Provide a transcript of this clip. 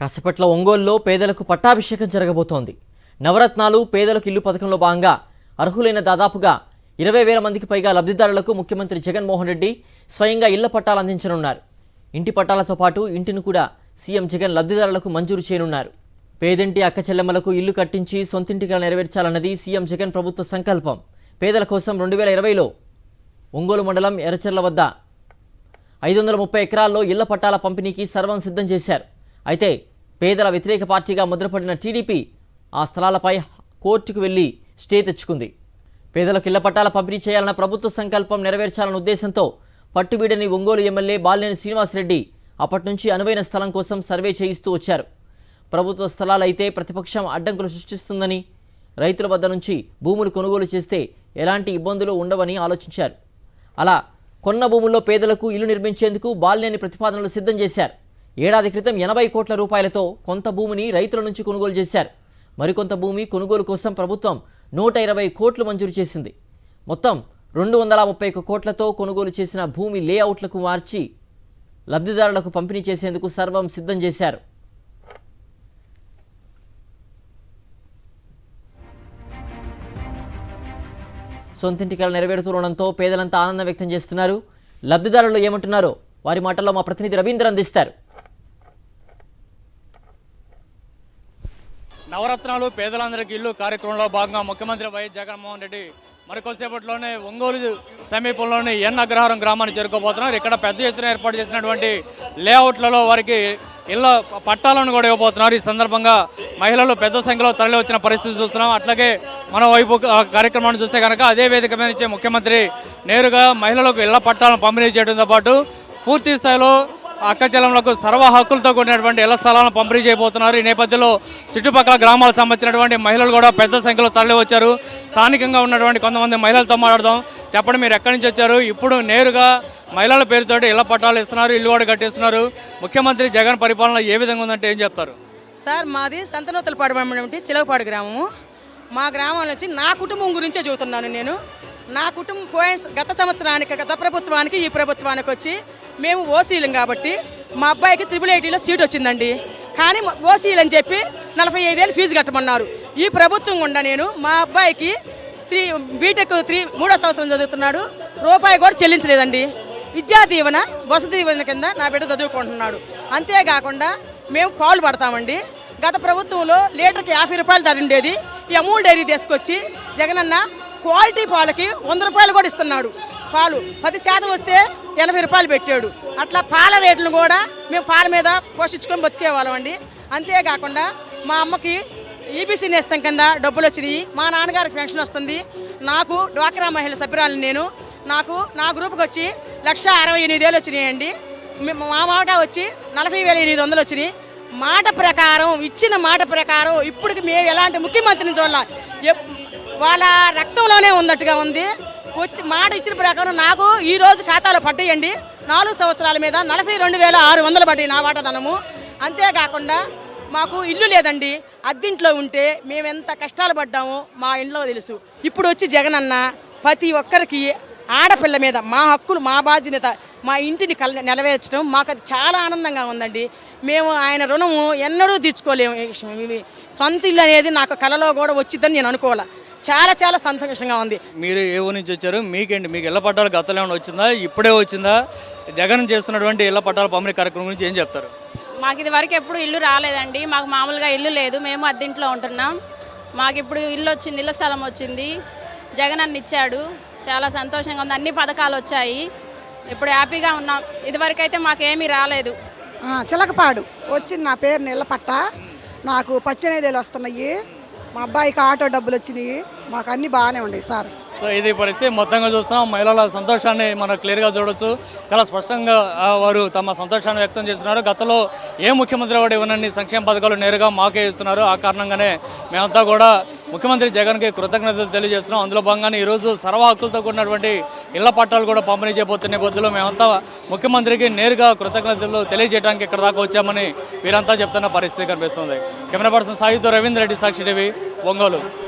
కాసేపట్ల ఒంగోలులో పేదలకు పట్టాభిషేకం జరగబోతోంది. నవరత్నాలు పేదలకు ఇల్లు పథకంలో భాగంగా అర్హులైన దాదాపుగా 20,000 మందికి పైగా లబ్ధిదారులకు ముఖ్యమంత్రి జగన్మోహన్ రెడ్డి స్వయంగా ఇళ్ల పట్టాలు అందించనున్నారు. ఇంటి పట్టాలతో పాటు ఇంటిని కూడా సీఎం జగన్ లబ్ధిదారులకు మంజూరు చేయనున్నారు. పేదింటి అక్క చెల్లెమ్మలకు ఇల్లు కట్టించి సొంతింటిగా నెరవేర్చాలన్నది సీఎం జగన్ ప్రభుత్వ సంకల్పం. పేదల కోసం 2020లో ఒంగోలు మండలం ఎర్రచెర్ల వద్ద 530 ఎకరాల్లో ఇళ్ల పట్టాల పంపిణీకి సర్వం సిద్ధం చేశారు. అయితే పేదల వ్యతిరేక పార్టీగా ముద్రపడిన టీడీపీ ఆ స్థలాలపై కోర్టుకు వెళ్లి స్టే తెచ్చుకుంది. పేదలకు ఇళ్ల పట్టాల పంపిణీ చేయాలన్న ప్రభుత్వ సంకల్పం నెరవేర్చాలన్న ఉద్దేశంతో పట్టుబీడని ఒంగోలు ఎమ్మెల్యే బాలినేని శ్రీనివాసరెడ్డి అప్పటి నుంచి అనువైన స్థలం కోసం సర్వే చేయిస్తూ వచ్చారు. ప్రభుత్వ స్థలాలైతే ప్రతిపక్షం అడ్డంకులు సృష్టిస్తుందని, రైతుల వద్ద నుంచి భూములు కొనుగోలు చేస్తే ఎలాంటి ఇబ్బందులు ఉండవని ఆలోచించారు. అలా కొన్న భూముల్లో పేదలకు ఇల్లు నిర్మించేందుకు బాలినేని ప్రతిపాదనలు సిద్ధం చేశారు. ఏడాది క్రితం 80 కోట్ల రూపాయలతో కొంత భూమిని రైతుల నుంచి కొనుగోలు చేశారు. మరికొంత భూమి కొనుగోలు కోసం ప్రభుత్వం 120 కోట్లు మంజూరు చేసింది. మొత్తం 231 కోట్లతో కొనుగోలు చేసిన భూమి లేఅవుట్లకు మార్చి లబ్ధిదారులకు పంపిణీ చేసేందుకు సర్వం సిద్ధం చేశారు. సొంతింటి కల నెరవేరుతుండడంతో పేదలంతా ఆనందం వ్యక్తం చేస్తున్నారు. లబ్ధిదారులు ఏమంటున్నారో వారి మాటల్లో మా ప్రతినిధి రవీంద్ర అందిస్తారు. నవరత్నాలు పేదలందరికీ ఇల్లు కార్యక్రమంలో భాగంగా ముఖ్యమంత్రి వైఎస్ జగన్మోహన్ రెడ్డి మరికొద్దిసేపట్లోనే ఒంగోలు సమీపంలోని ఎన్ అగ్రహారం గ్రామాన్ని చేరుకోబోతున్నారు. ఇక్కడ పెద్ద ఎత్తున ఏర్పాటు చేసినటువంటి లేఅవుట్లలో వారికి ఇళ్ల పట్టాలను కూడా ఇవ్వబోతున్నారు. ఈ సందర్భంగా మహిళలు పెద్ద సంఖ్యలో తరలి వచ్చిన పరిస్థితి చూస్తున్నాం. అట్లాగే మన వైపు కార్యక్రమాన్ని చూస్తే కనుక అదే వేదిక మీద నుంచి ముఖ్యమంత్రి నేరుగా మహిళలకు ఇళ్ల పట్టాలను పంపిణీ చేయడంతో పాటు పూర్తి స్థాయిలో అక్కచెల్లెమ్మలకు సర్వ హక్కులతో కూడినటువంటి ఇళ్ల స్థలాలను పంపిణీ చేయబోతున్నారు. ఈ నేపథ్యంలో చుట్టుపక్కల గ్రామాలకు సంబంధించినటువంటి మహిళలు కూడా పెద్ద సంఖ్యలో తరలి వచ్చారు. స్థానికంగా ఉన్నటువంటి కొంతమంది మహిళలతో మాట్లాడదాం. చెప్పండి, మీరు ఎక్కడి నుంచి వచ్చారు? ఇప్పుడు నేరుగా మహిళల పేరుతోటి ఇళ్ల పట్టాలు ఇస్తున్నారు, ఇల్లు కూడా కట్టిస్తున్నారు. ముఖ్యమంత్రి జగన్ పరిపాలన ఏ విధంగా ఉందంటే ఏం చెప్తారు? సార్, మాది సంతనూతలపాడు మండలం చిలకపాడు గ్రామము. మా గ్రామం నుంచి నా కుటుంబం గురించే చెబుతున్నాను నేను. నా కుటుంబం గత సంవత్సరానికి, గత ప్రభుత్వానికి ఈ ప్రభుత్వానికి వచ్చి మేము ఓసీలం కాబట్టి మా అబ్బాయికి 888లో సీట్ వచ్చిందండి. కానీ ఓసీలు అని చెప్పి 45 ఏళ్ళు ఫీజు కట్టమన్నారు. ఈ ప్రభుత్వం గుండా నేను మా అబ్బాయికి బీటెక్ 3వ సంవత్సరం చదువుతున్నాడు, రూపాయి కూడా చెల్లించలేదండి. విద్యా దీవెన, వసతి దీవెన కింద నా బిడ్డ చదువుకుంటున్నాడు. అంతేకాకుండా మేము పాలు పడతామండి. గత ప్రభుత్వంలో లీటర్కి 50 రూపాయలు ధర ఉండేది. ఈ అమూల్ డైరీ తీసుకొచ్చి జగనన్న క్వాలిటీ పాలకి 100 రూపాయలు కూడా ఇస్తున్నాడు. పాలు 10% వస్తే 80 రూపాయలు పెట్టాడు. అట్లా పాల రేట్లను కూడా మేము పాల మీద పోషించుకొని బతికేవాళ్ళం అండి. అంతేకాకుండా మా అమ్మకి ఈబీసీ నేస్తం కింద డబ్బులు వచ్చినాయి. మా నాన్నగారికి పెన్షన్ వస్తుంది. నాకు డ్వాక్రా మహిళ సభ్యురాలు నేను. నా గ్రూప్కి వచ్చి 1,68,000 వచ్చినాయండి. మా మాట వచ్చి 40,800 వచ్చినాయి. మాట ప్రకారం, ఇచ్చిన మాట ప్రకారం ఇప్పటికి మేము ఎలాంటి ముఖ్యమంత్రిని చూడాలి, వాళ్ళ రక్తంలోనే ఉన్నట్టుగా ఉంది. వచ్చి మాట ఇచ్చిన ప్రకారం నాకు ఈరోజు ఖాతాలో పడ్డాయండి. 4 సంవత్సరాల మీద 42,600 పడ్డాయి నా వాటాధనము. అంతేకాకుండా మాకు ఇల్లు లేదండి. అద్దింట్లో ఉంటే మేము ఎంత కష్టాలు పడ్డామో మా ఇంట్లో తెలుసు. ఇప్పుడు వచ్చి జగనన్న ప్రతి ఒక్కరికి ఆడపిల్ల మీద మా హక్కులు, మా బాధ్యత, మా ఇంటిని నెరవేర్చడం మాకు అది చాలా ఆనందంగా ఉందండి. మేము ఆయన రుణము ఎన్నడూ తీర్చుకోలేము. సొంత ఇల్లు అనేది నాకు కలలో కూడా వచ్చిద్దని నేను అనుకోవాలి. చాలా చాలా సంతోషంగా ఉంది. మీరు ఏ ఊరి నుంచి వచ్చారు? మీకేంటి, మీకు ఇళ్ల పట్టాలు గతంలో ఏమైనా వచ్చిందా, ఇప్పుడే వచ్చిందా? జగన్ చేస్తున్నటువంటి ఇళ్ల పట్టాల పంపిణీ కార్యక్రమం గురించి ఏం చెప్తారు? మాకు ఇది వరకు ఎప్పుడు ఇల్లు రాలేదండి. మాకు మామూలుగా ఇల్లు లేదు, మేము అద్దెంట్లో ఉంటున్నాం. మాకు ఇప్పుడు ఇల్లు వచ్చింది, ఇళ్ల స్థలం వచ్చింది, జగన్ అన్న ఇచ్చాడు. చాలా సంతోషంగా ఉంది. అన్ని పథకాలు వచ్చాయి, ఇప్పుడు హ్యాపీగా ఉన్నాం. ఇదివరకు అయితే మాకేమీ రాలేదు. చిలకపాడు వచ్చింది నా పేరు ఇళ్ల పట్ట. నాకు 18 ఏళ్ళు వస్తున్నాయి. మా అబ్బాయికి ఆటో డబ్బులు వచ్చినాయి. మాకు అన్నీ బాగానే ఉన్నాయి సార్. సో ఇది పరిస్థితి మొత్తంగా చూస్తున్నాం. మహిళల సంతోషాన్ని మనం క్లియర్గా చూడొచ్చు. చాలా స్పష్టంగా వారు తమ సంతోషాన్ని వ్యక్తం చేస్తున్నారు. గతంలో ఏ ముఖ్యమంత్రి కూడా ఇవ్వనన్ని సంక్షేమ పథకాలు నేరుగా మాకే ఇస్తున్నారు. ఆ కారణంగానే మేమంతా కూడా ముఖ్యమంత్రి జగన్కి కృతజ్ఞతలు తెలియజేస్తున్నాం. అందులో భాగంగానే ఈరోజు సర్వ హక్కులతో కూడినటువంటి ఇళ్ల పట్టాలు కూడా పంపిణీ చేయబోతున్న నేపథ్యంలో మేమంతా ముఖ్యమంత్రికి నేరుగా కృతజ్ఞతలు తెలియజేయడానికి ఇక్కడ దాకా వచ్చామని వీరంతా చెప్తున్న పరిస్థితి కనిపిస్తుంది. కెమెరా పర్సన్ సాయితో రవీంద్ర రెడ్డి, సాక్షి టీవీ, ఒంగోలు.